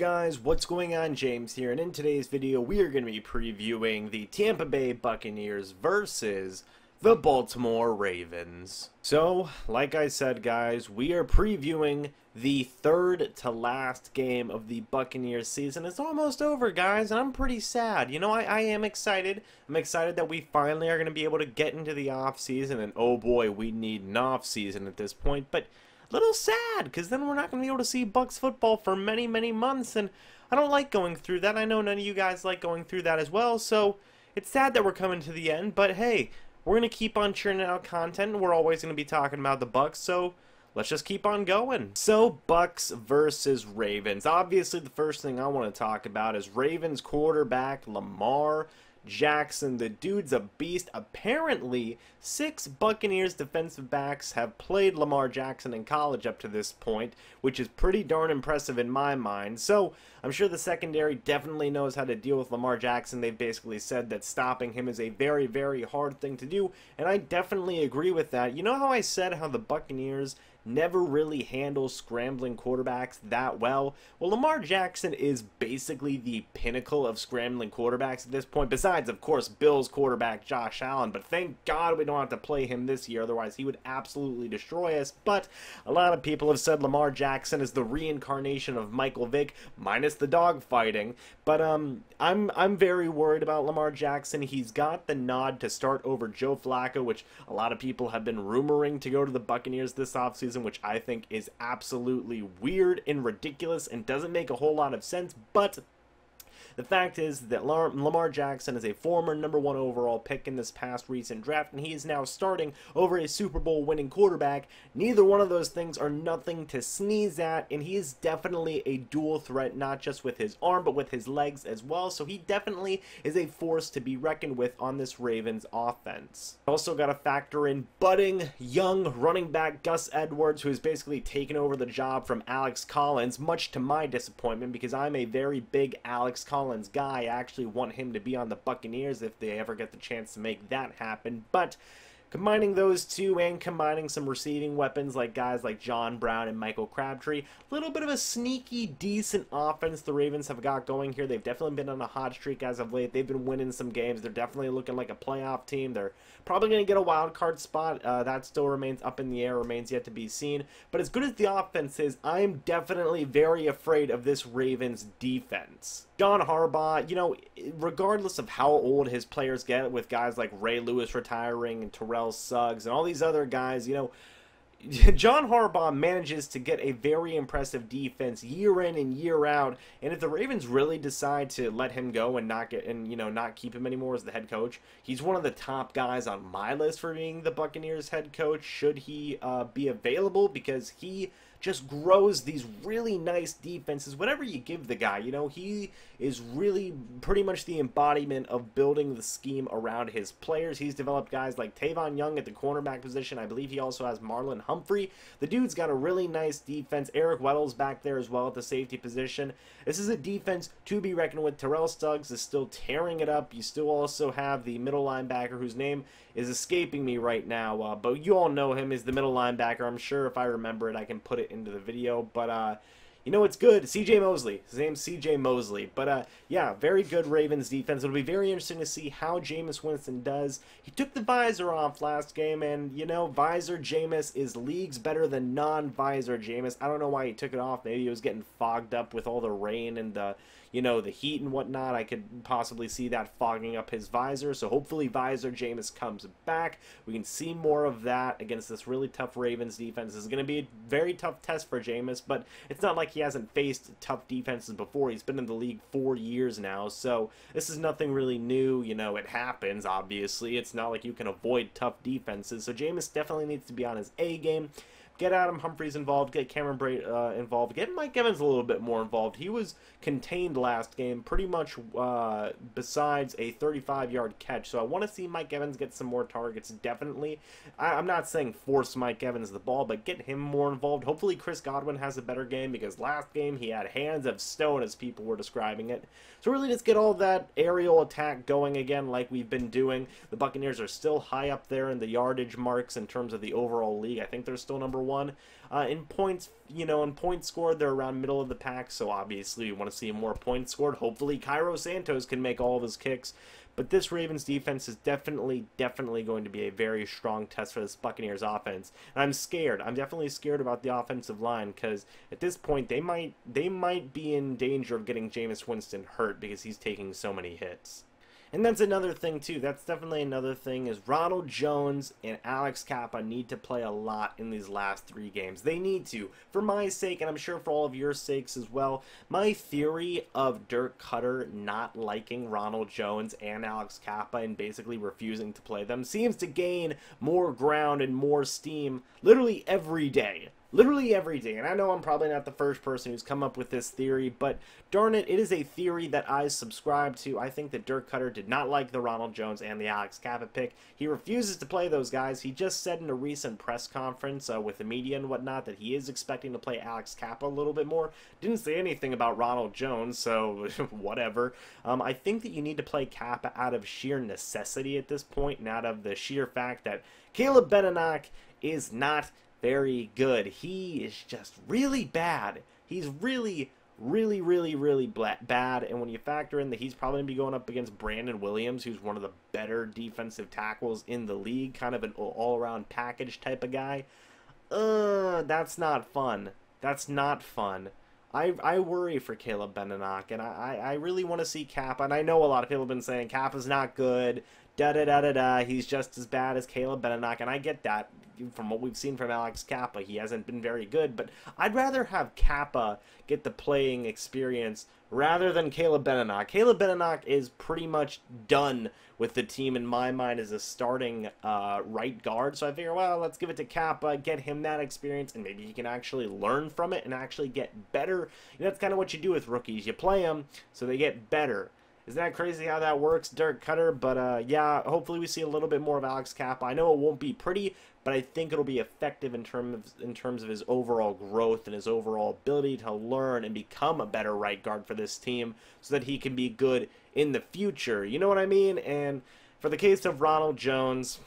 Guys, what's going on? James here, and in today's video we are going to be previewing the Tampa Bay Buccaneers versus the Baltimore Ravens. So, like I said guys, we are previewing the third to last game of the Buccaneers season. It's almost over guys, and I'm pretty sad. You know, I am excited. I'm excited that we finally are going to be able to get into the off season, and oh boy, we need an off season at this point, but little sad, because then we're not going to be able to see Bucs football for many, many months, and I don't like going through that. I know none of you guys like going through that as well, so it's sad that we're coming to the end, but hey, we're going to keep on churning out content. We're always going to be talking about the Bucs, so let's just keep on going. So, Bucs versus Ravens. Obviously, the first thing I want to talk about is Ravens quarterback Lamar Jackson. The dude's a beast. Apparently, 6 Buccaneers defensive backs have played Lamar Jackson in college up to this point, which is pretty darn impressive in my mind. So, I'm sure the secondary definitely knows how to deal with Lamar Jackson. They've basically said that stopping him is a very, very hard thing to do, and I definitely agree with that. You know how I said how the Buccaneers never really handle scrambling quarterbacks that well? Well, Lamar Jackson is basically the pinnacle of scrambling quarterbacks at this point, besides, of course, Bills quarterback Josh Allen, but thank God we don't have to play him this year, otherwise he would absolutely destroy us. But a lot of people have said Lamar Jackson is the reincarnation of Michael Vick, minus the dog fighting, but I'm very worried about Lamar Jackson. He's got the nod to start over Joe Flacco, which a lot of people have been rumoring to go to the Buccaneers this offseason, which I think is absolutely weird and ridiculous and doesn't make a whole lot of sense, but the fact is that Lamar Jackson is a former #1 overall pick in this past recent draft, and he is now starting over a Super Bowl winning quarterback. Neither one of those things are nothing to sneeze at, and he is definitely a dual threat, not just with his arm, but with his legs as well, so he definitely is a force to be reckoned with on this Ravens offense. Also got to factor in budding, young running back Gus Edwards, who has basically taken over the job from Alex Collins, much to my disappointment, because I'm a very big Alex Collins guy. I actually want him to be on the Buccaneers if they ever get the chance to make that happen, but combining those two and combining some receiving weapons like guys like John Brown and Michael Crabtree, a little bit of a sneaky, decent offense the Ravens have got going here. They've definitely been on a hot streak as of late. They've been winning some games. They're definitely looking like a playoff team. They're probably going to get a wild card spot. That still remains up in the air, remains yet to be seen. But as good as the offense is, I am definitely very afraid of this Ravens defense. John Harbaugh, you know, regardless of how old his players get, with guys like Ray Lewis retiring and Terrell Suggs and all these other guys, you know, John Harbaugh manages to get a very impressive defense year in and year out, and if the Ravens really decide to let him go and not keep him anymore as the head coach, he's one of the top guys on my list for being the Buccaneers head coach should he be available, because he just grows these really nice defenses. Whatever you give the guy, you know, he is really pretty much the embodiment of building the scheme around his players. He's developed guys like Tavon Young at the cornerback position. I believe he also has Marlon Humphrey. The dude's got a really nice defense. Eric Weddle's back there as well at the safety position. This is a defense to be reckoned with. Terrell Suggs is still tearing it up. You still also have the middle linebacker, whose name is escaping me right now, but you all know him as the middle linebacker. I'm sure if I remember it, I can put it into the video, but you know, it's good. C.J. Mosley. His name's C.J. Mosley. But, yeah, very good Ravens defense. It'll be very interesting to see how Jameis Winston does. He took the visor off last game, and, you know, visor Jameis is leagues better than non-visor Jameis. I don't know why he took it off. Maybe he was getting fogged up with all the rain and the, you know, the heat and whatnot. I could possibly see that fogging up his visor. So hopefully visor Jameis comes back. We can see more of that against this really tough Ravens defense. This is going to be a very tough test for Jameis, but it's not like he hasn't faced tough defenses before. He's been in the league 4 years now, so this is nothing really new. You know, it happens, obviously. It's not like you can avoid tough defenses, so Jameis definitely needs to be on his A game. Get Adam Humphries involved, get Cameron Brate involved, get Mike Evans a little bit more involved. He was contained last game pretty much besides a 35-yard catch, so I want to see Mike Evans get some more targets, definitely. I'm not saying force Mike Evans the ball, but get him more involved. Hopefully Chris Godwin has a better game, because last game he had hands of stone, as people were describing it. So really just get all that aerial attack going again like we've been doing. The Buccaneers are still high up there in the yardage marks in terms of the overall league. I think they're still #1. one. In points, you know, in points scored, they're around middle of the pack, so obviously you want to see more points scored. Hopefully Cairo Santos can make all of his kicks. But this Ravens defense is definitely going to be a very strong test for this Buccaneers offense. And I'm scared. I'm definitely scared about the offensive line because at this point they might be in danger of getting Jameis Winston hurt because he's taking so many hits. And that's another thing, too. That's definitely another thing is Ronald Jones and Alex Kappa need to play a lot in these last 3 games. They need to. For my sake, and I'm sure for all of your sakes as well, my theory of Dirk Cutter not liking Ronald Jones and Alex Kappa and basically refusing to play them seems to gain more ground and more steam literally every day. Literally every day. And I know I'm probably not the first person who's come up with this theory, but darn it, it is a theory that I subscribe to. I think that Dirk Cutter did not like the Ronald Jones and the Alex Kappa pick. He refuses to play those guys. He just said in a recent press conference with the media and whatnot that he is expecting to play Alex Kappa a little bit more. Didn't say anything about Ronald Jones, so whatever. I think that you need to play Kappa out of sheer necessity at this point, and out of the sheer fact that Caleb Benenoch is not very good. He is just really bad. He's really bad. And when you factor in that he's probably going to be going up against Brandon Williams, who's one of the better defensive tackles in the league, kind of an all-around package type of guy, that's not fun. That's not fun. I worry for Caleb Benenoch, and I really want to see Kappa. And I know a lot of people have been saying Kappa's not good, da-da-da-da-da, he's just as bad as Caleb Benenoch, and I get that. From what we've seen from Alex Kappa, he hasn't been very good, but I'd rather have Kappa get the playing experience rather than Caleb Benenoch. Caleb Benenoch is pretty much done with the team in my mind as a starting right guard, so I figure, well, let's give it to Kappa, get him that experience, and maybe he can actually learn from it and actually get better. And that's kind of what you do with rookies. You play them so they get better. Isn't that crazy how that works, Dirk Cutter? But yeah, hopefully we see a little bit more of Alex Kappa. I know it won't be pretty, but I think it'll be effective in terms of his overall growth and his overall ability to learn and become a better right guard for this team so that he can be good in the future. You know what I mean? And for the case of Ronald Jones,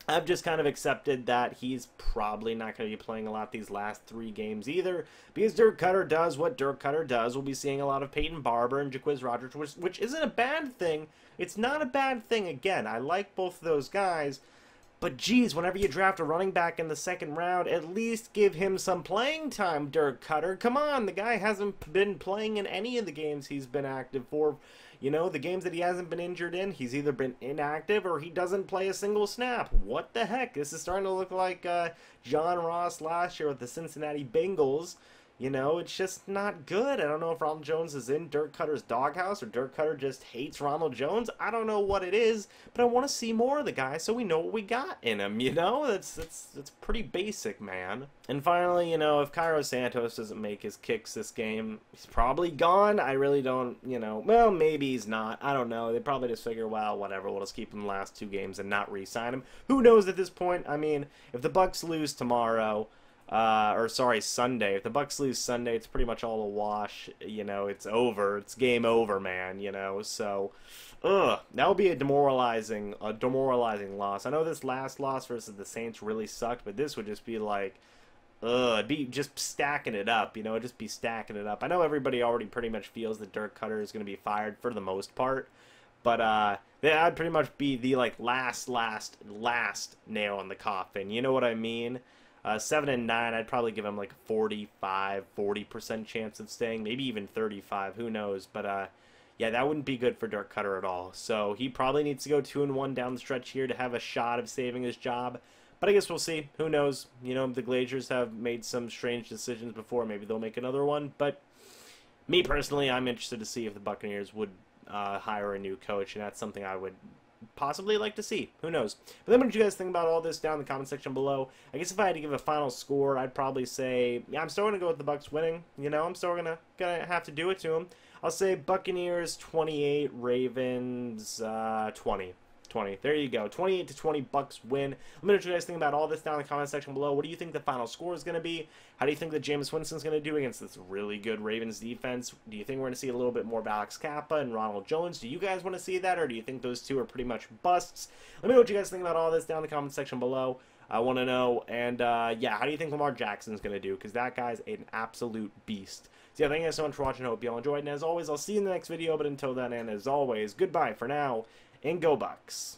I've just kind of accepted that he's probably not going to be playing a lot these last 3 games either, because Dirk Cutter does what Dirk Cutter does. We'll be seeing a lot of Peyton Barber and Jaquiz Rodgers, which isn't a bad thing. It's not a bad thing. Again, I like both of those guys, but geez, whenever you draft a running back in the 2nd round, at least give him some playing time, Dirk Cutter. Come on, the guy hasn't been playing in any of the games he's been active for. You know, the games that he hasn't been injured in, he's either been inactive or he doesn't play a single snap. What the heck? This is starting to look like John Ross last year with the Cincinnati Bengals. You know, it's just not good. I don't know if Ronald Jones is in Dirk Cutter's doghouse or Dirk Cutter just hates Ronald Jones. I don't know what it is, but I want to see more of the guy so we know what we got in him, you know? That's pretty basic, man. And finally, you know, if Cairo Santos doesn't make his kicks this game, he's probably gone. I really don't, you know, well, maybe he's not. I don't know. They probably just figure, well, whatever, we'll just keep him the last 2 games and not re-sign him. Who knows at this point? I mean, if the Bucs lose tomorrow, or sorry, Sunday. If the Bucs lose Sunday, it's pretty much all a wash. You know, it's over. It's game over, man. You know, so, that would be a demoralizing loss. I know this last loss versus the Saints really sucked, but this would just be like, it'd be just stacking it up. You know, it'd just be stacking it up. I know everybody already pretty much feels that Dirk Cutter is going to be fired for the most part, but that'd pretty much be the like last nail in the coffin. You know what I mean? 7 and 9, I'd probably give him like a 40% chance of staying, maybe even 35, who knows, but yeah, that wouldn't be good for Dirk Cutter at all. So he probably needs to go 2-1 down the stretch here to have a shot of saving his job, but I guess we'll see. Who knows? You know, the Glazers have made some strange decisions before. Maybe they'll make another one, but me personally, I'm interested to see if the Buccaneers would hire a new coach, and that's something I would possibly like to see. Who knows? But then what did you guys think about all this down in the comment section below? I guess if I had to give a final score, I'd probably say, yeah, I'm still going to go with the Bucs winning. You know, I'm still gonna have to do it to them. I'll say Buccaneers 28, Ravens 20. There you go. 28-20 Bucs win. Let me know what you guys think about all this down in the comment section below. What do you think the final score is going to be? How do you think that Jameis Winston's going to do against this really good Ravens defense? Do you think we're going to see a little bit more of Alex Kappa and Ronald Jones? Do you guys want to see that, or do you think those two are pretty much busts? Let me know what you guys think about all this down in the comment section below. I want to know. And, yeah, how do you think Lamar Jackson's going to do? Because that guy's an absolute beast. So, yeah, thank you guys so much for watching. I hope you all enjoyed. And as always, I'll see you in the next video. But until then, and as always, goodbye for now, and go Bucs.